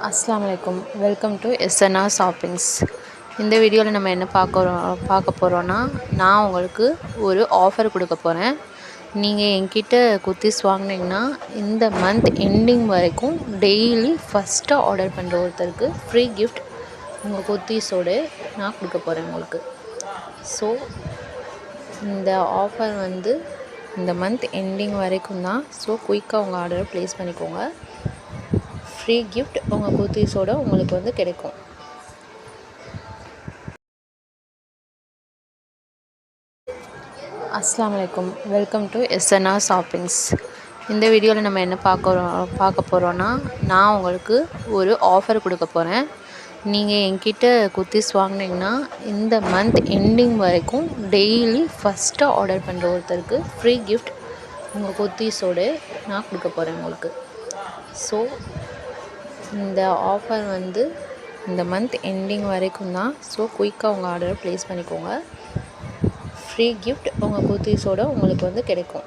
அஸ்ஸலாமு அலைக்கும். Welcome to SNR shoppings. இந்த வீடியோவில் நம்ம என்ன பார்க்க போகிறோன்னா, நான் உங்களுக்கு ஒரு ஆஃபர் கொடுக்க போகிறேன். நீங்கள் என்கிட்ட குர்த்திஸ் வாங்கினீங்கன்னா இந்த மந்த் எண்டிங் வரைக்கும் டெய்லி ஃபஸ்ட்டாக ஆர்டர் பண்ணுற ஒருத்தருக்கு ஃப்ரீ கிஃப்ட் உங்கள் குர்த்திஸோடு நான் கொடுக்க போகிறேன் உங்களுக்கு. ஸோ இந்த ஆஃபர் இந்த மந்த் எண்டிங் வரைக்கும் தான். ஸோ குயிக்காக உங்கள் ஆர்டரை ப்ளேஸ் பண்ணிக்கோங்க. ஃப்ரீ கிஃப்ட் உங்கள் குர்த்திஸோட உங்களுக்கு கிடைக்கும். அஸ்ஸலாமு அலைக்கும். Welcome to SNR shoppings. இந்த வீடியோவில் நம்ம என்ன பார்க்க போகிறோன்னா, நான் உங்களுக்கு ஒரு ஆஃபர் கொடுக்க போகிறேன். நீங்கள் என்கிட்ட குர்த்திஸ் வாங்கினீங்கன்னா இந்த மந்த் எண்டிங் வரைக்கும் டெய்லி ஃபஸ்ட்டாக ஆர்டர் பண்ணுற ஒருத்தருக்கு ஃப்ரீ கிஃப்ட் உங்கள் குர்த்திஸோடு நான் கொடுக்க போகிறேன் உங்களுக்கு. ஸோ இந்த ஆஃபர் இந்த மந்த் எண்டிங் வரைக்கும் தான். ஸோ குயிக்காக உங்கள் ஆர்டரை ப்ளேஸ் பண்ணிக்கோங்க. ஃப்ரீ கிஃப்ட் உங்கள் குர்த்திஸோட உங்களுக்கு கிடைக்கும்.